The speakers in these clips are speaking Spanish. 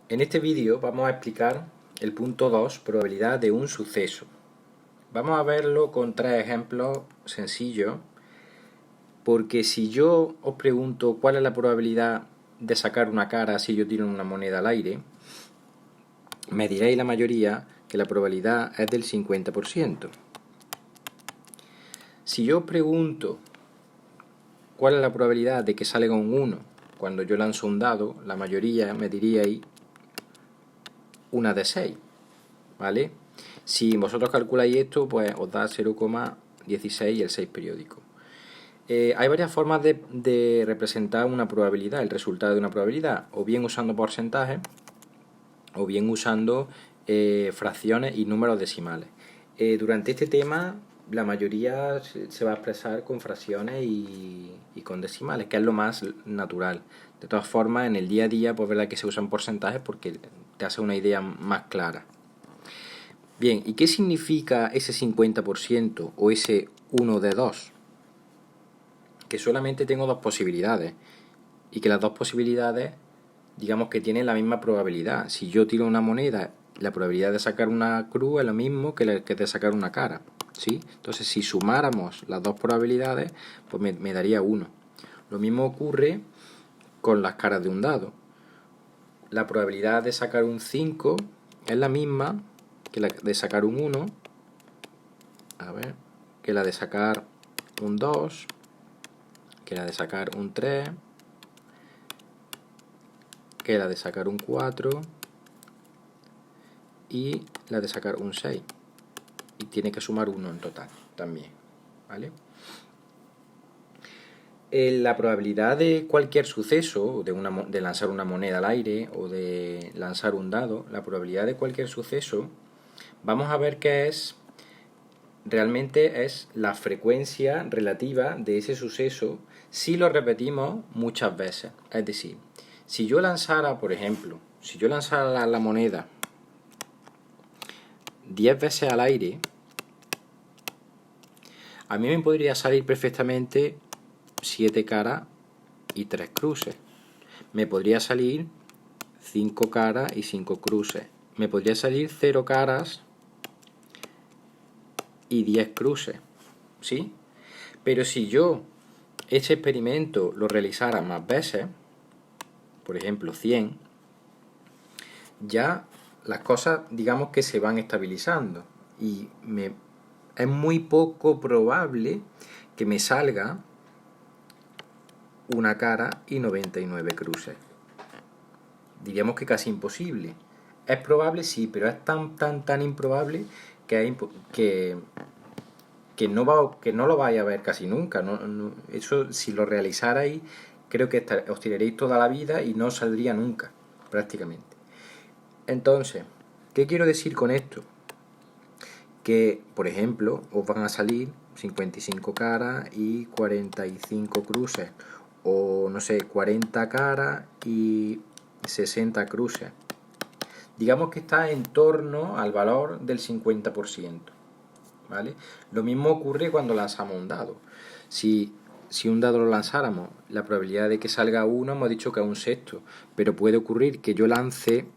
En este vídeo vamos a explicar el punto 2, probabilidad de un suceso. Vamos a verlo con tres ejemplos sencillos, porque si yo os pregunto cuál es la probabilidad de sacar una cara si yo tiro una moneda al aire, me diréis la mayoría que la probabilidad es del 50%. Si yo os pregunto cuál es la probabilidad de que salga un 1 cuando yo lanzo un dado, la mayoría me diríais una de 6, ¿vale? Si vosotros calculáis esto, pues os da 0,16 y el 6 periódico. Hay varias formas de representar una probabilidad, el resultado de una probabilidad, o bien usando porcentajes, o bien usando fracciones y números decimales. Durante este tema, la mayoría se va a expresar con fracciones y con decimales, que es lo más natural. De todas formas, en el día a día, pues verdad que se usan porcentajes porque te hace una idea más clara. Bien, ¿y qué significa ese 50% o ese 1 de 2? Que solamente tengo dos posibilidades y que las dos posibilidades, digamos que tienen la misma probabilidad. Si yo tiro una moneda, la probabilidad de sacar una cruz es lo mismo que de sacar una cara, ¿sí? Entonces, si sumáramos las dos probabilidades, pues me daría 1. Lo mismo ocurre con las caras de un dado. La probabilidad de sacar un 5 es la misma que la de sacar un 1, que la de sacar un 2, que la de sacar un 3, que la de sacar un 4 y la de sacar un 6. Y tiene que sumar 1 en total también, ¿vale? La probabilidad de cualquier suceso, de lanzar una moneda al aire o de lanzar un dado, la probabilidad de cualquier suceso, vamos a ver que realmente es la frecuencia relativa de ese suceso si lo repetimos muchas veces. Es decir, si yo lanzara, por ejemplo, si yo lanzara la moneda 10 veces al aire, a mí me podría salir perfectamente 7 caras y 3 cruces. Me podría salir 5 caras y 5 cruces. Me podría salir 0 caras y 10 cruces, ¿sí? Pero si yo ese experimento lo realizara más veces, por ejemplo 100, ya las cosas digamos que se van estabilizando y es muy poco probable que me salga una cara y 99 cruces. Diríamos que casi imposible. Es probable, sí, pero es tan improbable que no lo vais a ver casi nunca. Eso, si lo realizarais, creo que os tiraréis toda la vida y no saldría nunca, prácticamente. Entonces, ¿qué quiero decir con esto? Que, por ejemplo, os van a salir 55 caras y 45 cruces, o no sé, 40 caras y 60 cruces. Digamos que está en torno al valor del 50%, ¿vale? Lo mismo ocurre cuando lanzamos un dado. Si un dado lo lanzáramos, la probabilidad de que salga 1 hemos dicho que es un sexto, pero puede ocurrir que yo lance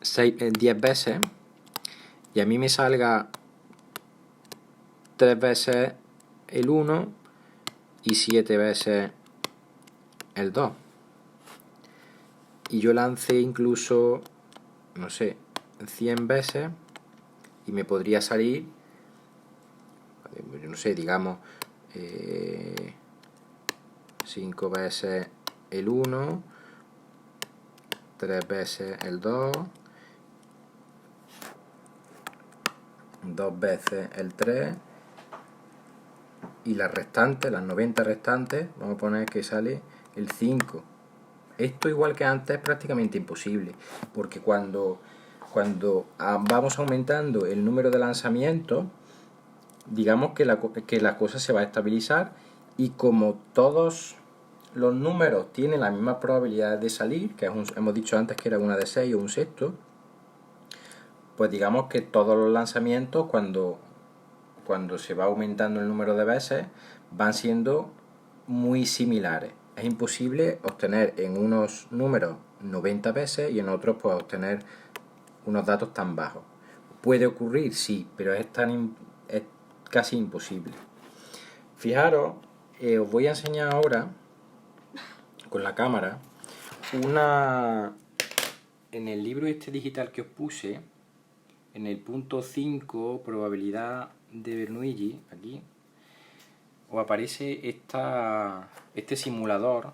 10 veces y a mí me salga 3 veces el 1 y 7 veces el 2. Y yo lance incluso, no sé, 100 veces y me podría salir, no sé, digamos, 5 veces el 1, 3 veces el 2, 2 veces el 3 y las restantes, las 90 restantes, vamos a poner que sale el 5. Esto, igual que antes, es prácticamente imposible, porque cuando vamos aumentando el número de lanzamientos, digamos que la cosa se va a estabilizar, y como todos los números tienen la misma probabilidad de salir, que hemos dicho antes que era una de 6 o un sexto, pues digamos que todos los lanzamientos, cuando se va aumentando el número de veces, van siendo muy similares. Es imposible obtener en unos números 90 veces y en otros pues obtener unos datos tan bajos. ¿Puede ocurrir? Sí, pero es casi imposible. Fijaros, os voy a enseñar ahora con la cámara en el libro este digital que os puse, en el punto 5, probabilidad de Bernoulli, aquí, os aparece este simulador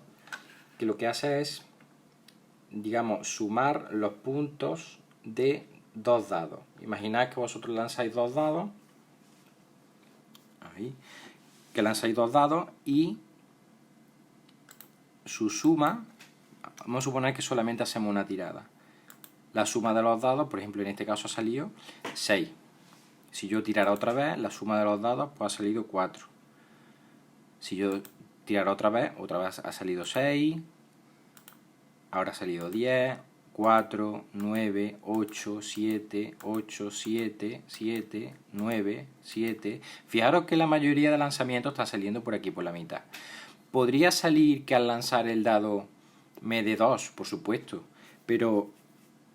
que lo que hace es, digamos, sumar los puntos de dos dados. Imaginad que vosotros lanzáis dos dados, ahí, que lanzáis dos dados y su suma, vamos a suponer que solamente hacemos una tirada. La suma de los dados, por ejemplo, en este caso ha salido 6. Si yo tirara otra vez, la suma de los dados pues ha salido 4. Si yo tirara otra vez ha salido 6. Ahora ha salido 10, 4, 9, 8, 7, 8, 7, 7, 9, 7. Fijaros que la mayoría de lanzamientos está saliendo por aquí, por la mitad. ¿Podría salir que al lanzar el dado me dé 2? Por supuesto. Pero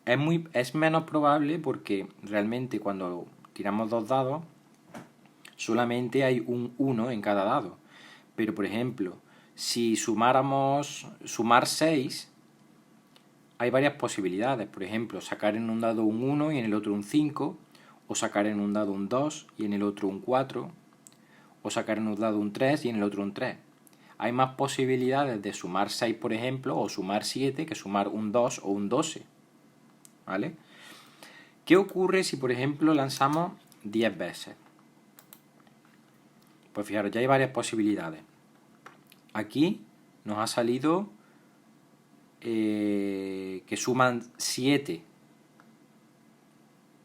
es menos probable porque realmente cuando tiramos dos dados solamente hay un 1 en cada dado. Pero por ejemplo, si sumar 6, hay varias posibilidades. Por ejemplo, sacar en un dado un 1 y en el otro un 5, o sacar en un dado un 2 y en el otro un 4, o sacar en un dado un 3 y en el otro un 3. Hay más posibilidades de sumar 6, por ejemplo, o sumar 7 que sumar un 2 o un 12. ¿Vale? ¿Qué ocurre si, por ejemplo, lanzamos 10 veces? Pues fijaros, ya hay varias posibilidades. Aquí nos ha salido que suman 7.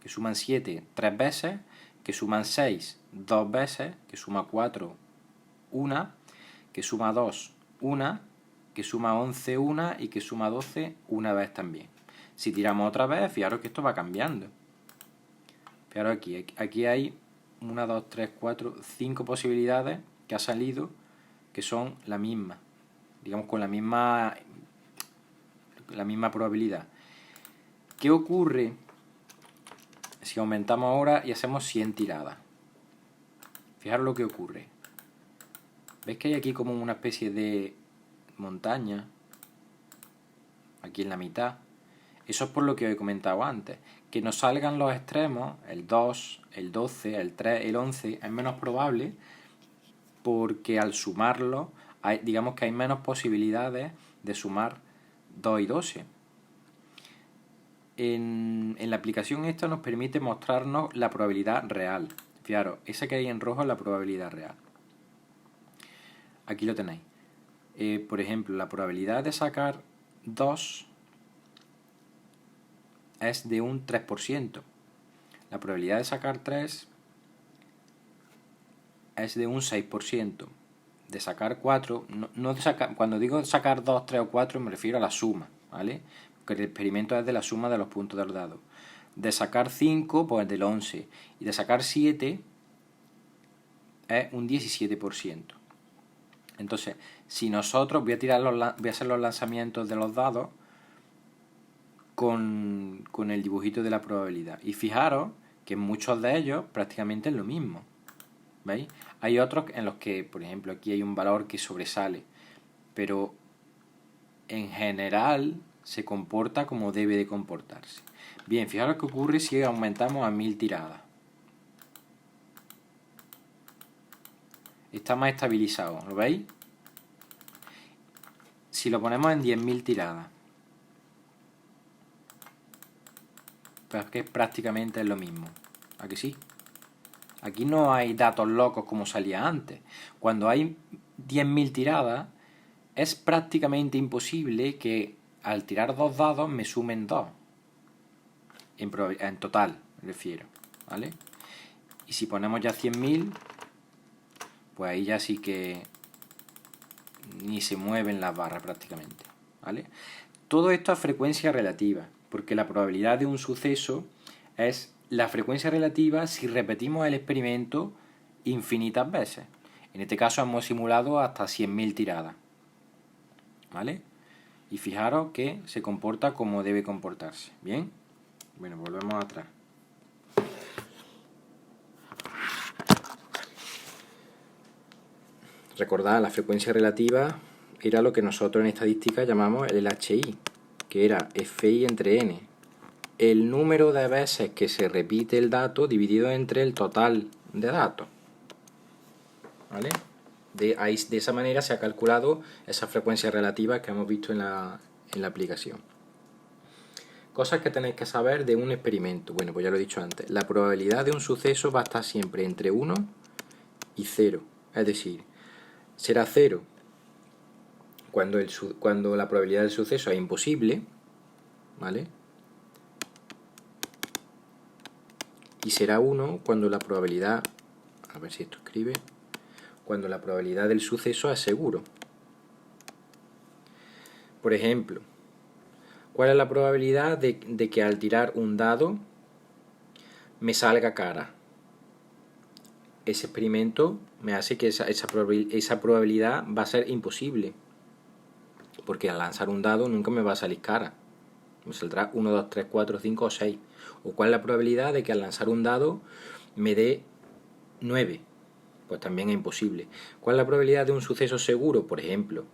Que suman 7 3 veces, que suman 6 2 veces, que suma 4 1, que suma 2 1, que suma 11 1 y que suma 12 una vez también. Si tiramos otra vez, fijaros que esto va cambiando. Fijaros aquí hay 1, 2, 3, 4, 5 posibilidades que ha salido que son la misma, digamos con la misma probabilidad. ¿Qué ocurre si aumentamos ahora y hacemos 100 tiradas? Fijaros lo que ocurre. ¿Veis que hay aquí como una especie de montaña? Aquí en la mitad. Eso es por lo que os he comentado antes. Que nos salgan los extremos, el 2, el 12, el 3, el 11, es menos probable porque al sumarlo, digamos que hay menos posibilidades de sumar 2 y 12. En la aplicación esta nos permite mostrarnos la probabilidad real. Fijaros, esa que hay en rojo es la probabilidad real. Aquí lo tenéis. Por ejemplo, la probabilidad de sacar 2 es de un 3%. La probabilidad de sacar 3 es de un 6%. De sacar 4, cuando digo sacar 2, 3 o 4 me refiero a la suma, ¿vale? Porque el experimento es de la suma de los puntos del dado. De sacar 5, pues del 11. Y de sacar 7 es un 17%. Entonces, si nosotros, voy a hacer los lanzamientos de los dados con el dibujito de la probabilidad. Y fijaros que en muchos de ellos prácticamente es lo mismo. ¿Veis? Hay otros en los que, por ejemplo, aquí hay un valor que sobresale, pero en general se comporta como debe de comportarse. Bien, fijaros qué ocurre si aumentamos a 1000 tiradas. Está más estabilizado, ¿lo veis? Si lo ponemos en 10.000 tiradas, pues que prácticamente es lo mismo. ¿A que sí? Aquí no hay datos locos como salía antes. Cuando hay 10.000 tiradas, es prácticamente imposible que al tirar dos dados me sumen 2. En total, me refiero. ¿Vale? Y si ponemos ya 100.000, pues ahí ya sí que ni se mueven las barras prácticamente. ¿Vale? Todo esto es frecuencia relativa, porque la probabilidad de un suceso es la frecuencia relativa si repetimos el experimento infinitas veces. En este caso hemos simulado hasta 100.000 tiradas. ¿Vale? Y fijaros que se comporta como debe comportarse. ¿Bien? Bueno, volvemos atrás. Recordad, la frecuencia relativa era lo que nosotros en estadística llamamos el LHI, que era FI entre N. El número de veces que se repite el dividido entre el total de datos. ¿Vale? De esa manera se ha calculado esa frecuencia relativa que hemos visto en la aplicación. Cosas que tenéis que saber de un experimento. Bueno, pues ya lo he dicho antes. La probabilidad de un suceso va a estar siempre entre 1 y 0. Es decir, será 0 cuando la probabilidad del suceso es imposible, ¿vale? Y será 1 cuando la probabilidad, a ver si esto escribe, cuando la probabilidad del suceso es seguro. Por ejemplo, ¿cuál es la probabilidad de que al tirar un dado me salga cara? Ese experimento me hace que esa probabilidad va a ser imposible, porque al lanzar un dado nunca me va a salir cara. Me saldrá 1, 2, 3, 4, 5 o 6. ¿O cuál es la probabilidad de que al lanzar un dado me dé 9? Pues también es imposible. ¿Cuál es la probabilidad de un suceso seguro? Por ejemplo,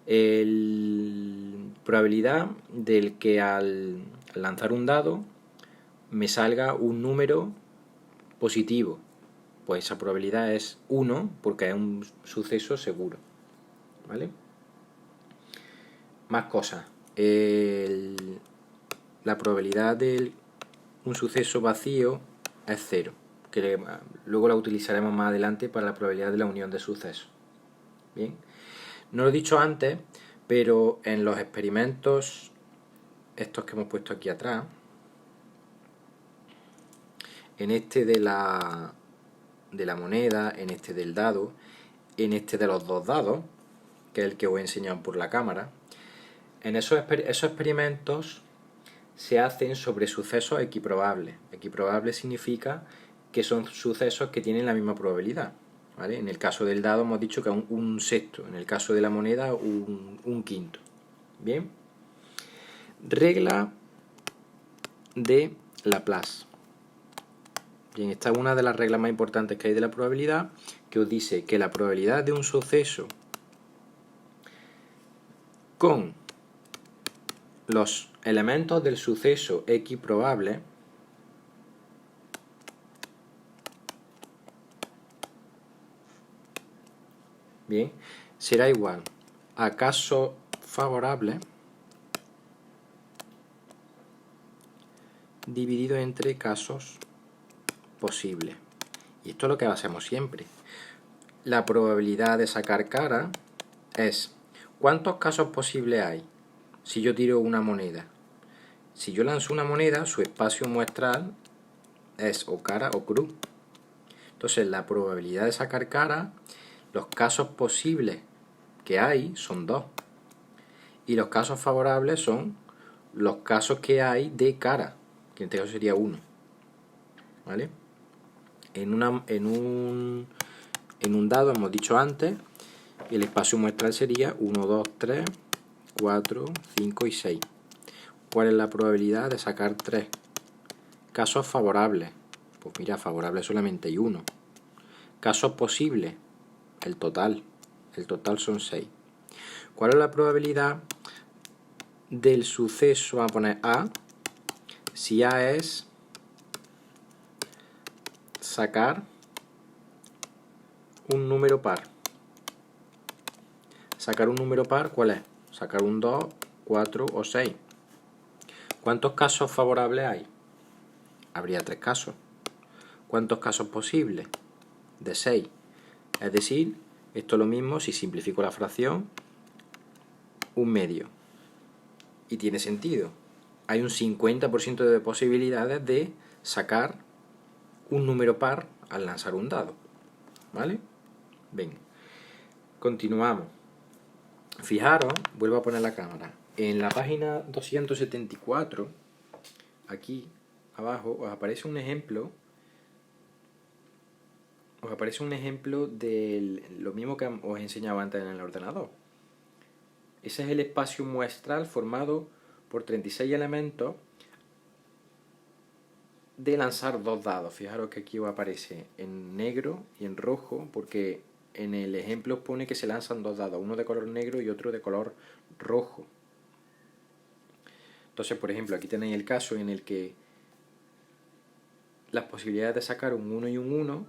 la probabilidad del que al lanzar un dado me salga un número positivo. Pues esa probabilidad es 1 porque es un suceso seguro. ¿Vale? Más cosas. La probabilidad de un suceso vacío es 0, que luego la utilizaremos más adelante para la probabilidad de la unión de sucesos. Bien, no lo he dicho antes, pero en los experimentos estos que hemos puesto aquí atrás, en este de la moneda, en este del dado, en este de los dos dados, que es el que os he enseñado por la cámara, en esos experimentos se hacen sobre sucesos equiprobables. Equiprobable significa que son sucesos que tienen la misma probabilidad. ¿Vale? En el caso del dado hemos dicho que es un sexto, en el caso de la moneda un quinto. Bien. Regla de Laplace. Bien, esta es una de las reglas más importantes que hay de la probabilidad, que os dice que la probabilidad de un suceso con los elementos del suceso equiprobable bien, será igual a caso favorable dividido entre casos posibles. Y esto es lo que hacemos siempre. La probabilidad de sacar cara es ¿cuántos casos posibles hay si yo tiro una moneda? Si yo lanzo una moneda, su espacio muestral es o cara o cruz. Entonces la probabilidad de sacar cara, los casos posibles que hay son 2. Y los casos favorables son los casos que hay de cara, que en este caso sería 1. ¿Vale? En un dado hemos dicho antes, el espacio muestral sería 1, 2, 3, 4, 5 y 6. ¿Cuál es la probabilidad de sacar 3? Casos favorables. Pues mira, favorables solamente hay 1. Casos posibles, el total. El total son 6. ¿Cuál es la probabilidad del suceso? Vamos a poner A. Si A es sacar un número par. Sacar un número par, ¿cuál es? Sacar un 2, 4 o 6. ¿Cuántos casos favorables hay? Habría 3 casos. ¿Cuántos casos posibles? De 6. Es decir, esto es lo mismo si simplifico la fracción, un medio. Y tiene sentido. Hay un 50% de posibilidades de sacar un número par al lanzar un dado. ¿Vale? Venga. Continuamos. Fijaros, vuelvo a poner la cámara. En la página 274, aquí abajo, os aparece un ejemplo. Os aparece un ejemplo de lo mismo que os he enseñado antes en el ordenador. Ese es el espacio muestral formado por 36 elementos de lanzar dos dados. Fijaros que aquí os aparece en negro y en rojo, porque en el ejemplo os pone que se lanzan dos dados, uno de color negro y otro de color rojo. Entonces, por ejemplo, aquí tenéis el caso en el que las posibilidades de sacar un 1 y un 1,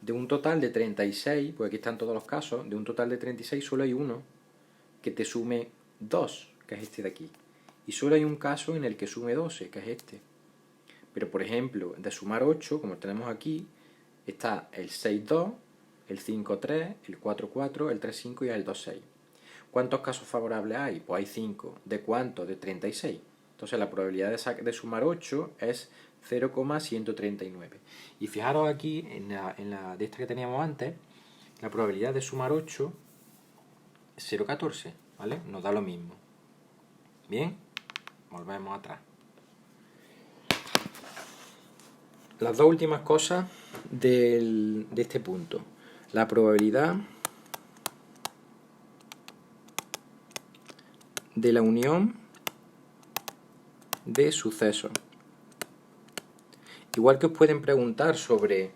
de un total de 36, pues aquí están todos los casos, de un total de 36 solo hay uno que te sume 2, que es este de aquí. Y solo hay un caso en el que sume 12, que es este. Pero, por ejemplo, de sumar 8, como tenemos aquí, está el 6-2, el 5-3, el 4-4, el 3-5 y el 2-6. ¿Cuántos casos favorables hay? Pues hay 5. ¿De cuánto? De 36. Entonces la probabilidad de sumar 8 es 0,139. Y fijaros aquí, en la de esta que teníamos antes, la probabilidad de sumar 8 es 0,14, ¿vale? Nos da lo mismo. Bien, volvemos atrás. Las dos últimas cosas de este punto. La probabilidad de la unión de sucesos. Igual que os pueden preguntar sobre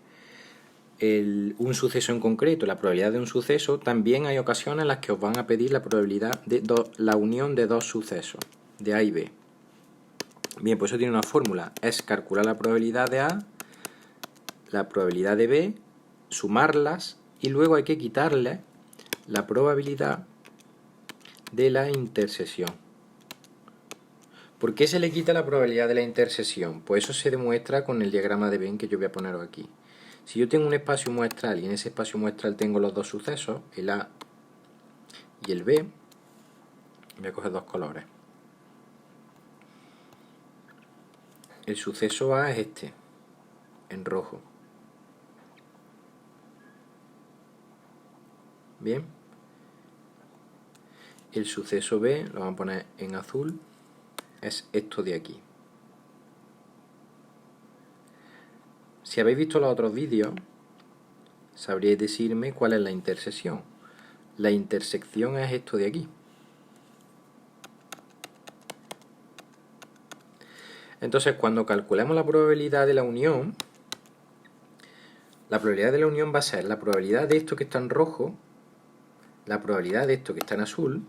un suceso en concreto, la probabilidad de un suceso, también hay ocasiones en las que os van a pedir la probabilidad de la unión de dos sucesos, de A y B. Bien, pues eso tiene una fórmula, es calcular la probabilidad de A, la probabilidad de B, sumarlas y luego hay que quitarle la probabilidad de la intersección. ¿Por qué se le quita la probabilidad de la intersección? Pues eso se demuestra con el diagrama de Venn que yo voy a poneros aquí. Si yo tengo un espacio muestral y en ese espacio muestral tengo los dos sucesos, el A y el B, voy a coger dos colores. El suceso A es este, en rojo. Bien. El suceso B, lo vamos a poner en azul, es esto de aquí. Si habéis visto los otros vídeos, sabríais decirme cuál es la intersección. La intersección es esto de aquí. Entonces, cuando calculemos la probabilidad de la unión, la probabilidad de la unión va a ser la probabilidad de esto que está en rojo, la probabilidad de esto que está en azul,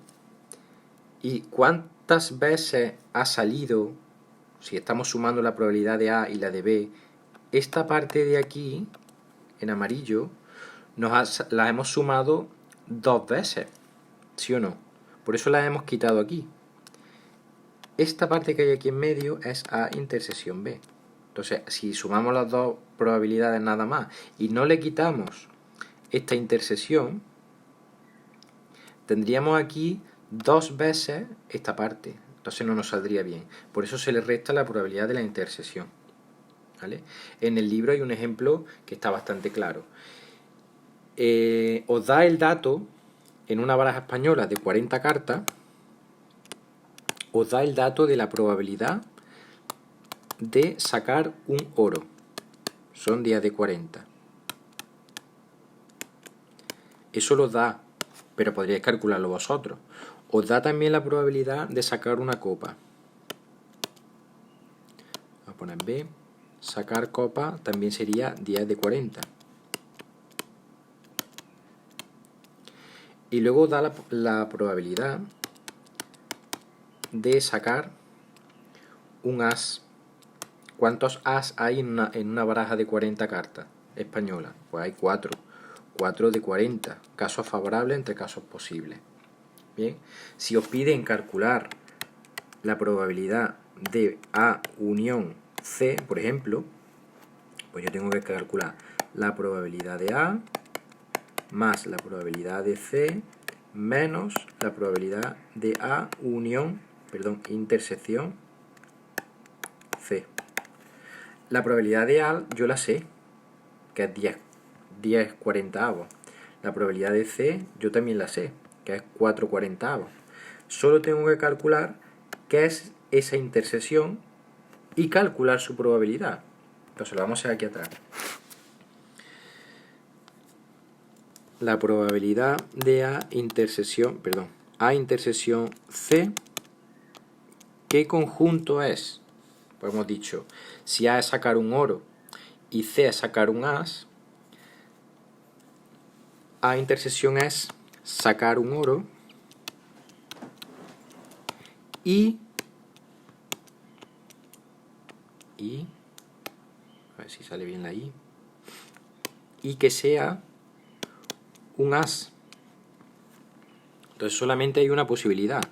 y cuántas veces ha salido, si estamos sumando la probabilidad de A y la de B, esta parte de aquí, en amarillo, la hemos sumado dos veces, ¿sí o no? Por eso la hemos quitado aquí. Esta parte que hay aquí en medio es A intersección B. Entonces, si sumamos las dos probabilidades nada más y no le quitamos esta intersección, tendríamos aquí dos veces esta parte. Entonces no nos saldría bien. Por eso se le resta la probabilidad de la intersección. ¿Vale? En el libro hay un ejemplo que está bastante claro. Os da el dato en una baraja española de 40 cartas, os da el dato de la probabilidad de sacar un oro. Son días de 40. Eso lo da, pero podríais calcularlo vosotros. Os da también la probabilidad de sacar una copa. Voy a poner B. Sacar copa también sería 10 de 40. Y luego da la probabilidad de sacar un as. ¿Cuántos as hay en una baraja de 40 cartas española? Pues hay 4. 4 de 40. Casos favorables entre casos posibles. Bien. Si os piden calcular la probabilidad de A unión C, por ejemplo, pues yo tengo que calcular la probabilidad de A más la probabilidad de C menos la probabilidad de A intersección C. La probabilidad de A yo la sé, que es 10 40avos. La probabilidad de C yo también la sé, que es 4 40avos. Solo tengo que calcular qué es esa intersección y calcular su probabilidad. Entonces lo vamos a hacer aquí atrás. La probabilidad de A intersección, A intersección C, ¿qué conjunto es? Pues hemos dicho, si A es sacar un oro y C es sacar un as, A intersección es sacar un oro y a ver si sale bien la I, y que sea un as. Entonces solamente hay una posibilidad,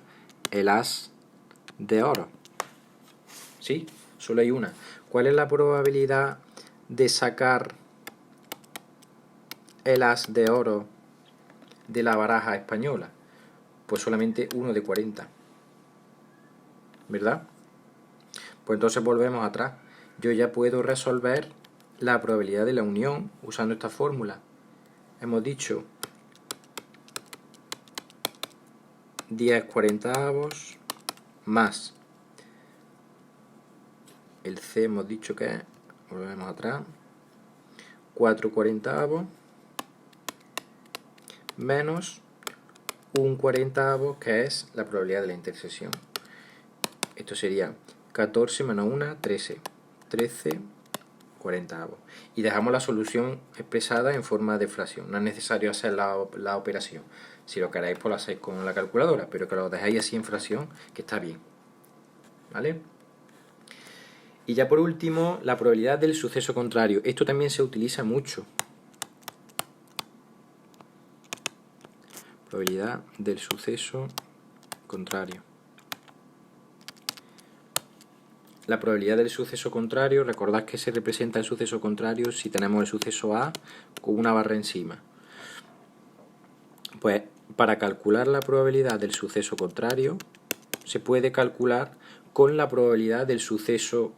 el as de oro. ¿Sí? Solo hay una. ¿Cuál es la probabilidad de sacar el as de oro de la baraja española? Pues solamente 1 de 40. ¿Verdad? Pues entonces volvemos atrás. Yo ya puedo resolver la probabilidad de la unión usando esta fórmula. Hemos dicho 10/40 más el C, hemos dicho que es, volvemos atrás, 4/40 menos 1/40, que es la probabilidad de la intersección. Esto sería 14 menos 1, 13. 13/40. Y dejamos la solución expresada en forma de fracción. No es necesario hacer la operación. Si lo queréis, pues lo hacéis con la calculadora, pero que lo dejéis así en fracción, que está bien. ¿Vale? Y ya por último, la probabilidad del suceso contrario. Esto también se utiliza mucho. Probabilidad del suceso contrario. La probabilidad del suceso contrario, recordad que se representa el suceso contrario si tenemos el suceso A con una barra encima. Pues para calcular la probabilidad del suceso contrario, se puede calcular con la probabilidad del suceso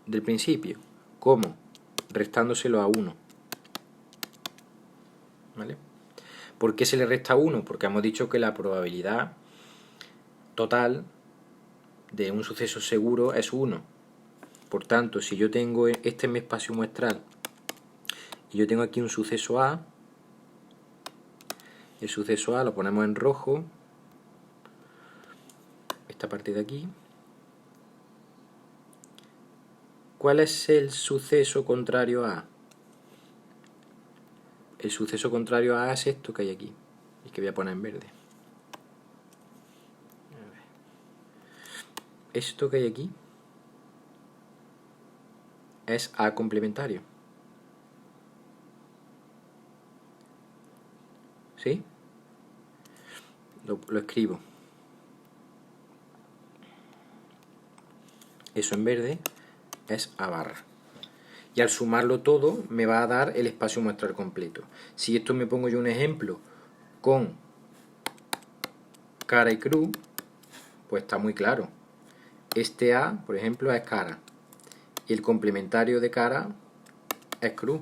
del principio. ¿Cómo? Restándoselo a 1. ¿Vale? ¿Por qué se le resta 1? Porque hemos dicho que la probabilidad total de un suceso seguro es 1. Por tanto, si yo tengo este es mi espacio muestral y yo tengo aquí un suceso A, el suceso A lo ponemos en rojo, esta parte de aquí. ¿Cuál es el suceso contrario a A? El suceso contrario a A es esto que hay aquí, y que voy a poner en verde. Esto que hay aquí es A complementario. ¿Sí? Lo escribo. Eso en verde es A barra. Y al sumarlo todo me va a dar el espacio muestral completo. Si esto me pongo yo un ejemplo con cara y cruz, pues está muy claro. Este A, por ejemplo, es cara. Y el complementario de cara es cruz.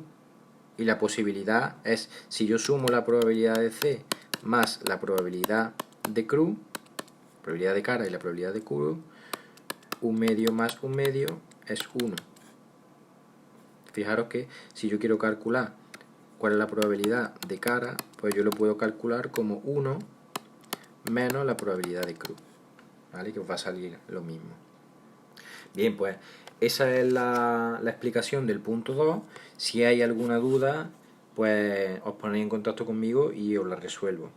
Y la posibilidad es, si yo sumo la probabilidad de C más la probabilidad de cruz, probabilidad de cara y la probabilidad de cruz, 1/2 más 1/2 es 1. Fijaros que si yo quiero calcular cuál es la probabilidad de cara, pues yo lo puedo calcular como 1 menos la probabilidad de cruz, ¿vale? Que os va a salir lo mismo. Bien, pues esa es la explicación del punto 2. Si hay alguna duda, pues os ponéis en contacto conmigo y os la resuelvo.